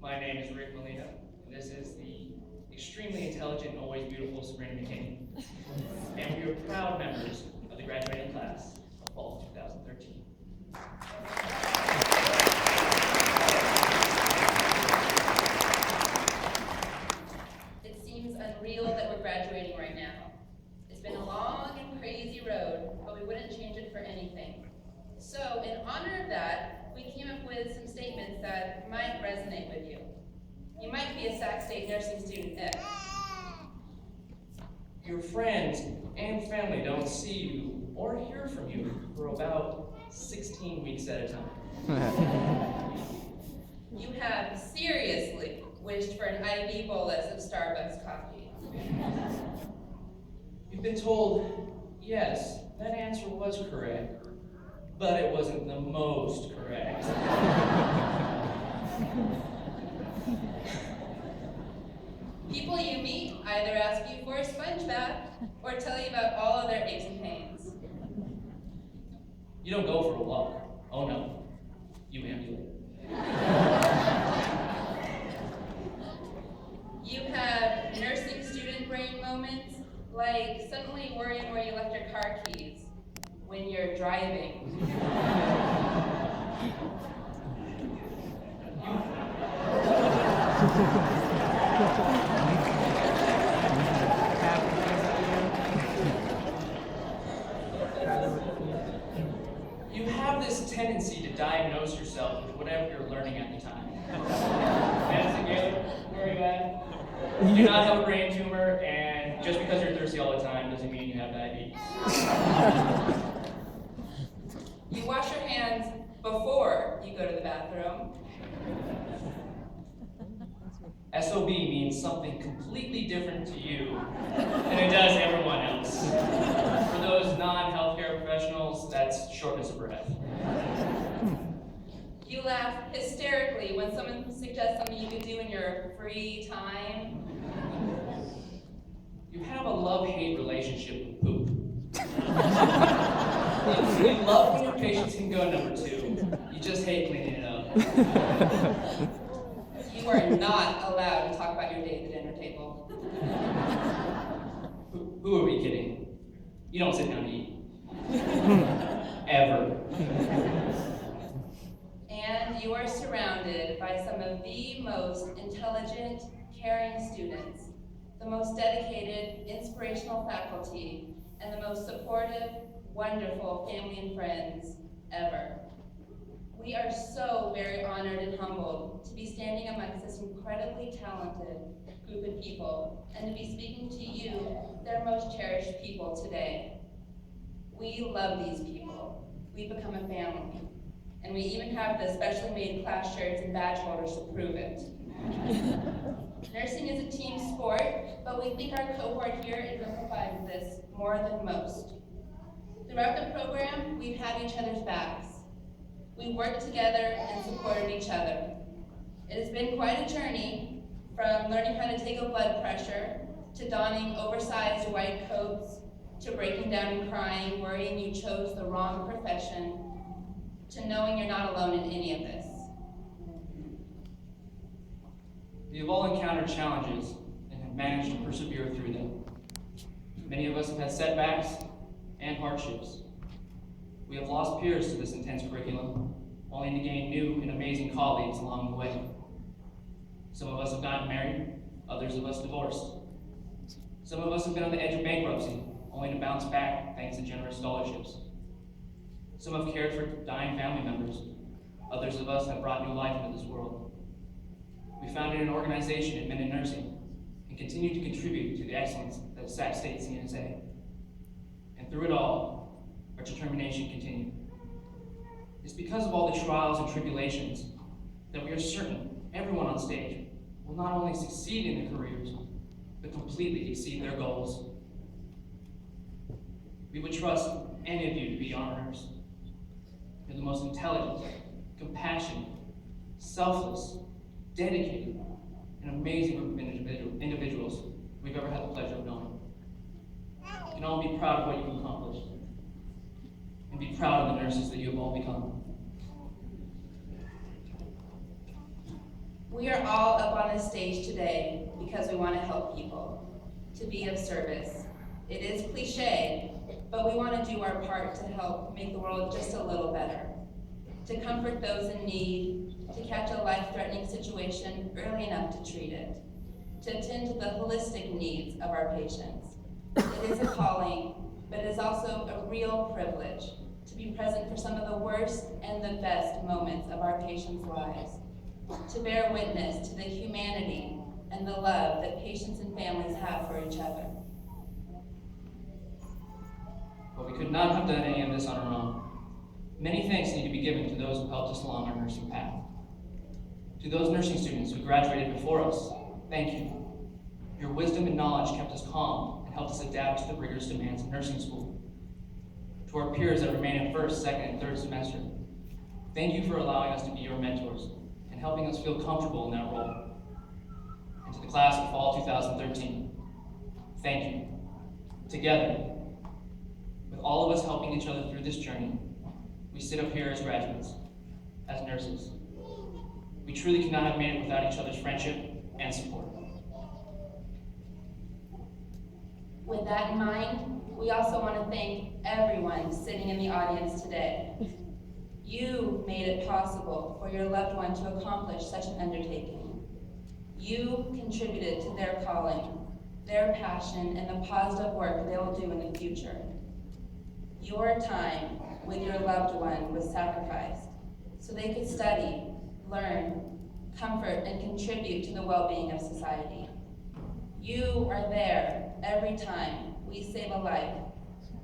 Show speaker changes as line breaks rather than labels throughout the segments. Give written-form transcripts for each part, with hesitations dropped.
My name is Rick Molina, and this is the extremely intelligent and always beautiful Sabrina McKinney. And we are proud members of the graduating class of fall 2013.
It seems unreal that we're graduating right now. It's been a long and crazy road, but we wouldn't change it for anything. So, in honor of that, we came up with some statements that might resonate with you. You might be a Sac State nursing student if
Your friends and family don't see you or hear from you for about 16 weeks at a time.
you have seriously wished for an IV bolus of Starbucks coffee.
You've been told, yes, that answer was correct, but it wasn't the most correct.
People you meet either ask you for a sponge bath or tell you about all of their aches and pains.
You don't go for a walk. Oh no, you ambulate.
You have nursing student brain moments, like suddenly worrying where you left your car keys when you're driving.
You have this tendency to diagnose yourself with whatever you're learning at the time. Madison Gaylor, where are you at? You do not have a brain tumor, and just because you're thirsty all the time doesn't mean you have diabetes.
You wash your hands before you go to the bathroom.
SOB means something completely different to you than it does everyone else. For those non-healthcare professionals, that's shortness of breath.
You laugh hysterically when someone suggests something you could do in your free time.
You have a love-hate relationship with poop. You love when your patients can go number 2. You just hate cleaning it up.
You are not allowed to talk about your day at the dinner table.
Who are we kidding? You don't sit down to eat. Ever.
And you are surrounded by some of the most intelligent, caring students, the most dedicated, inspirational faculty, and the most supportive, wonderful family and friends ever. We are so very honored and humbled to be standing amongst this incredibly talented group of people and to be speaking to you, their most cherished people today. We love these people. We've become a family. And we even have the specially made class shirts and badge holders to prove it. Nursing is a team sport, but we think our cohort here exemplifies this more than most. Throughout the program, we've had each other's backs. We worked together and supported each other. It has been quite a journey, from learning how to take a blood pressure, to donning oversized white coats, to breaking down and crying, worrying you chose the wrong profession, to knowing you're not alone in any of this.
We have all encountered challenges and have managed to persevere through them. Many of us have had setbacks and hardships. We have lost peers to this intense curriculum, only to gain new and amazing colleagues along the way. Some of us have gotten married, others of us divorced. Some of us have been on the edge of bankruptcy, only to bounce back thanks to generous scholarships. Some have cared for dying family members. Others of us have brought new life into this world. We founded an organization at Men in Nursing and continue to contribute to the excellence that is Sac State CNSA. And through it all, our determination continued. It's because of all the trials and tribulations that we are certain everyone on stage will not only succeed in their careers, but completely exceed their goals. We would trust any of you to be our nurse. You're the most intelligent, compassionate, selfless, dedicated, and amazing group of individuals we've ever had the pleasure of knowing. You can all be proud of what you've accomplished, and be proud of the nurses that you have all become.
We are all up on this stage today because we want to help people, to be of service. It is cliche, but we want to do our part to help make the world just a little better, to comfort those in need, to catch a life-threatening situation early enough to treat it, to attend to the holistic needs of our patients. It is a calling, but it is also a real privilege to be present for some of the worst and the best moments of our patients' lives, to bear witness to the humanity and the love that patients and families have for each other.
But we could not have done any of this on our own. Many thanks need to be given to those who helped us along our nursing path. To those nursing students who graduated before us, thank you. Your wisdom and knowledge kept us calm and helped us adapt to the rigorous demands of nursing school. To our peers that remain in first, second, and third semester, thank you for allowing us to be your mentors and helping us feel comfortable in that role. And to the class of fall 2013, thank you. Together, with all of us helping each other through this journey, we sit up here as graduates, as nurses. We truly could not have made it without each other's friendship and support.
With that in mind, we also want to thank everyone sitting in the audience today. You made it possible for your loved one to accomplish such an undertaking. You contributed to their calling, their passion, and the positive work they will do in the future. Your time with your loved one was sacrificed so they could study, learn, comfort, and contribute to the well-being of society. You are there every time we save a life,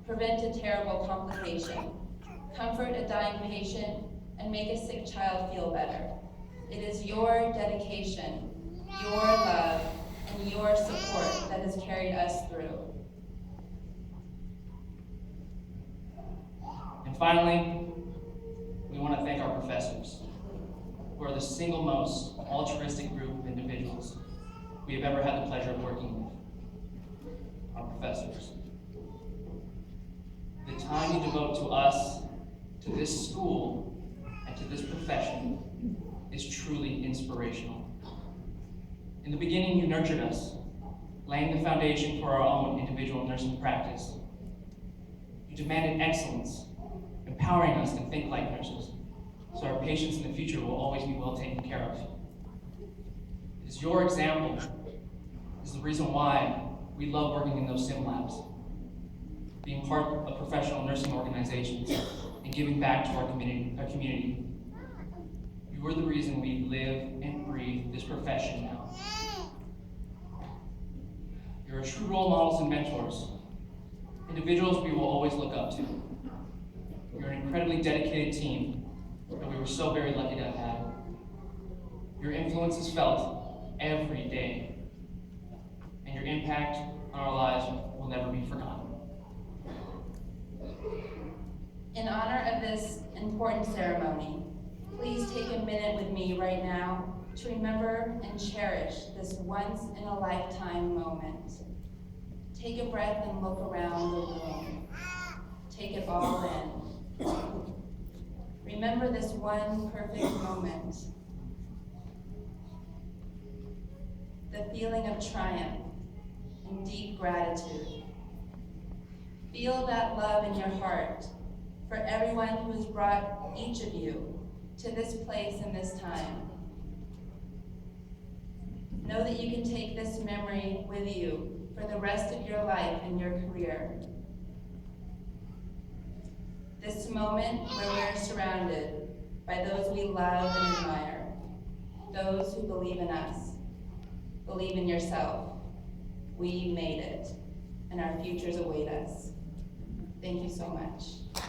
prevent a terrible complication, comfort a dying patient, and make a sick child feel better. It is your dedication, your love, and your support that has carried us through.
And finally, we want to thank our professors, who are the single most altruistic group of individuals we have ever had the pleasure of working with. Our professors. The time you devote to us, to this school, and to this profession is truly inspirational. In the beginning, you nurtured us, laying the foundation for our own individual nursing practice. You demanded excellence, empowering us to think like nurses, so our patients in the future will always be well taken care of. It is your example is the reason why we love working in those sim labs, being part of professional nursing organizations, and giving back to our community. You are the reason we live and breathe this profession now. You're a true role models and mentors, individuals we will always look up to. You're an incredibly dedicated team that we were so very lucky to have had. Your influence is felt every day, and your impact on our lives will never be forgotten.
In honor of this important ceremony, please take a minute with me right now to remember and cherish this once-in-a-lifetime moment. Take a breath and look around the room. Take it all in. Remember this one perfect moment. The feeling of triumph and deep gratitude. Feel that love in your heart for everyone who has brought each of you to this place and this time. Know that you can take this memory with you for the rest of your life and your career. This moment where we're surrounded by those we love and admire, those who believe in us, believe in yourself. We made it, and our futures await us. Thank you so much.